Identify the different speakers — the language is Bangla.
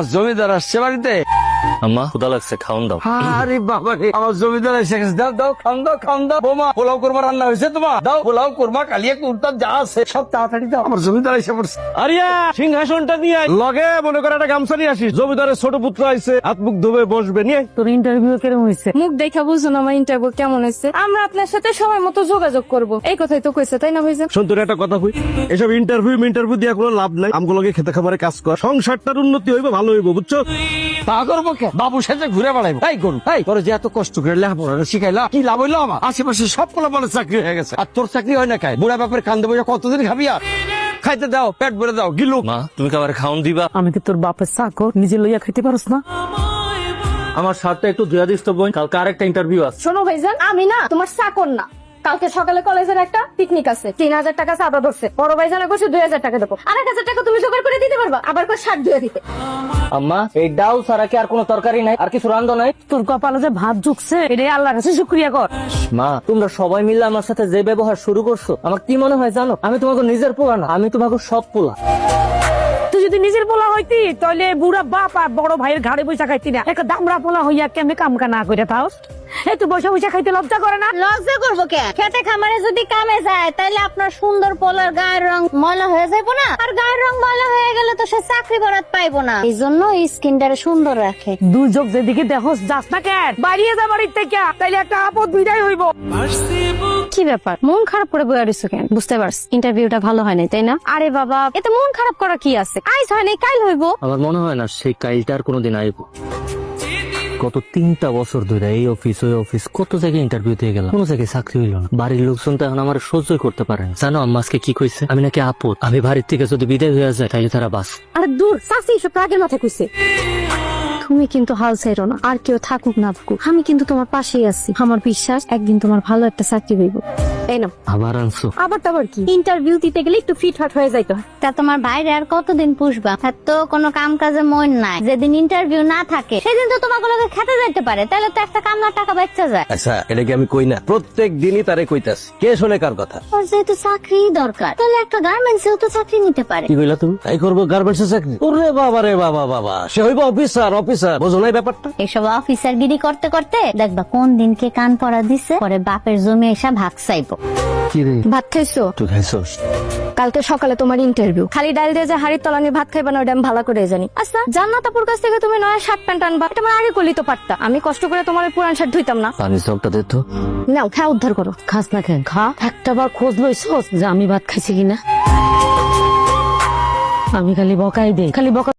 Speaker 1: আমার জমিদার আসছে বাড়িতে।
Speaker 2: আম্মা ক্ষুধা লাগছে, খাওন দাও।
Speaker 1: আরে বাবা রে, আমার জমিদার এসে গেছে। দাও দাও, খাওন দাও, খাওন দাও। বোমা পোলাও কোরমা রান্না হয়েছে তোমার? দাও পোলাও কোরমা, কালিয়া কুর্তা যা আছে সব তাড়াতাড়ি দাও। আমার জমিদার এসে পড়ছে।
Speaker 3: আরিয়া সিংহাসনটা নিয়ে আয়। লগে মনে করে একটা গামছা নিয়ে আসিস। জমিদারের ছোট পুত্র আইছে, হাত মুখ ধুবে বসবে। নিয়ে আয়।
Speaker 4: তোর ইন্টারভিউ কেমন হয়েছে? মুখ দেখা বুঝুন আমার ইন্টারভিউ কেমন হয়েছে। আমরা আপনার সাথে সময় মতো যোগাযোগ করব, এই কথাই তো কইছে, তাই না ভাইজান?
Speaker 3: শোন, তোর একটা কথা কই, এসব ইন্টারভিউ দিয়ে কোনো লাভ নাই। আমগুলোকে খেতে খাবারে কাজ কর, সংসারটার উন্নতি হইবে, ভালো হইব, বুঝছো?
Speaker 1: তা করবো কে? বাবু সাথে ঘুরে বেড়াইবো? তাই করুন। তাই তোর যে এত কষ্ট করে লেখাপড়া শিখাইলা, কি লাভ হইলো আমার? আশেপাশে সব পোলাপানের চাকরি হয়ে গেছে, আর তোর চাকরি হয় না। খাই বুড়া বাপের কান্দে বসে কতদিন খাবি? আর খাইতে দাও, পেট ভরে দাও, গিলু।
Speaker 2: মা তুমি খাবার খাওন দিবা?
Speaker 4: আমি কি তোর বাপের চাকর? নিজে লইয়া খাইতে পারস না?
Speaker 2: আমার শার্টটা একটু ধুয়া দিস তো বোন, কালকে আরেকটা ইন্টারভিউ আছে।
Speaker 4: শোনো ভাইজান, আমি না তোমার চাকর না। কালকে সকালে কলেজের একটা পিকনিক আছে, 3000 টাকা চাঁদা ধরছে। বড় ভাইজানে বসে 2000 টাকা দেবো, 1000 টাকা তুমি জোগাড় করে দিতে পারবা? আবার করে শার্ট ধুয়ে দিতে।
Speaker 2: আম্মা এই ডাল ছাড়া কি আর কোনো তরকারি নাই? আর কিছু রান্ধো নাই?
Speaker 4: তোর কপালে যে ভাত ঝুকছে, এটাই আল্লাহর কাছে শুকরিয়া কর।
Speaker 2: মা তোমরা সবাই মিলে আমার সাথে যে ব্যবহার শুরু করছো, আমার কি মনে হয় জানো? আমি তোমাকে নিজের পোলা না, আমি তোমাকে সব পোলা।
Speaker 4: তুই যদি নিজের পোলা হইতি, তাহলে বুড়া বাপ আর বড় ভাইয়ের ঘাড়ে বৈশা খাইতি না। একটা দামড়া পোলা হইয়া কেমনে কামকা না করে তাও এই তুই বসে বসে খাইতে লজ্জা করে না?
Speaker 5: লজ্জা করবো কে? খেতে খামারে যদি কামে যায়, তাহলে আপনার সুন্দর পোলার গায়ের রং ময়লা হয়ে যাইবো না? আর গায়ের রং ময়লা হয়ে গেলে তো সে চাকরি বরাত পাইবো না। এই জন্য স্কিনটারে সুন্দর রাখে।
Speaker 4: দুই চোখ যেদিকে দেখো যাস না কেন? বাড়িয়ে যা বাড়ির থেকে, তাইলে একটা আপদ বিদায় হইব।
Speaker 5: কি ব্যাপার, মন খারাপ করে বইয়া রইছো কেন? বুঝতে পারছি ইন্টারভিউটা ভালো হয় নাই, তাই না? আরে বাবা, এতে মন খারাপ করা কি আছে? আইজ হয় নাই, কাইল হইবো।
Speaker 2: আমার মনে হয় না সেই কাইলটার কোনোদিন আইব। গত 3টা বছর ধরে এই অফিস ওই অফিস কত জায়গায় ইন্টারভিউ দিয়ে গেলাম, কোনো জায়গায় চাকরি হইল না। বাড়ির লোকজন তো এখন আমার সহ্যই করতে পারে না। জানো আম্মা আজকে কি কইছে? আমি নাকি আপদ, আমি বাড়ির থেকে যদি বিদায় হয়ে যায় তাহলে তারা বাস।
Speaker 5: আরে দূর, চাষি এসব আগের মাথায় কইছে। তুমি কিন্তু হাল ছাইরো না, আর কেউ থাকুক না থাকুক, আমি কিন্তু তোমার পাশেই আছি। আমার বিশ্বাস একদিন তোমার ভালো একটা চাকরি হইব। এই নাও।
Speaker 2: আবার আনছো?
Speaker 5: আবার টাবার কি? ইন্টারভিউ দিতে গেলে একটু ফিট হাট হয়ে যাইতো। তা তোমার বাইরে আর কতদিন পুষবা? আর তো কোনো কাম কাজে মন নাই। যেদিন ইন্টারভিউ না থাকে সেদিন তো তোমাকে লোকে খেতে যাইতে পারে, তাহলে তো একটা কামলার টাকা বাচ্চা যায়।
Speaker 3: আচ্ছা, এটা কি আমি কই না? প্রত্যেক দিনই তারে কইতাছি, কে শোনে কার কথা?
Speaker 5: ওর যেহেতু চাকরি দরকার, তাহলে একটা গার্মেন্টসেও তো চাকরি নিতে পারে।
Speaker 3: কি কইলা তুমি? তাই করবো গার্মেন্টসের চাকরি? ওরে বাবা রে বাবা বাবা, সে হইব অফিসার। বোঝো নাই ব্যাপারটা?
Speaker 5: এসব অফিসার গিরি করতে করতে দেখবা কোন দিনকে কান পড়া দিছে, পরে বাপের জমি এসে ভাগ চাইবো।
Speaker 2: কি রে
Speaker 4: ভাত খাইছো?
Speaker 2: তুই খাইছস?
Speaker 4: কালকে সকালে তোমার ইন্টারভিউ। খালি ডাল দিয়ে যে হাড়ির তলা নিয়ে ভাত খাইবা না, ওটা আমি ভালো করে জানি। আচ্ছা, জান্নাত আপুর কাছ থেকে তুমি নয়া শার্ট প্যান্ট আনবা, এটা আমার আগে করলি তো পারতা। আমি কষ্ট করে তোমার পুরান শার্ট ধুইতাম না?
Speaker 2: পানি চকটা দে তো।
Speaker 4: নাও, খা, উদ্ধার করো। খাস না খেন খা। একটা বার খোঁজ লইছস যে আমি ভাত খাইছি কিনা? আমি খালি বকাই দেই, খালি বকা।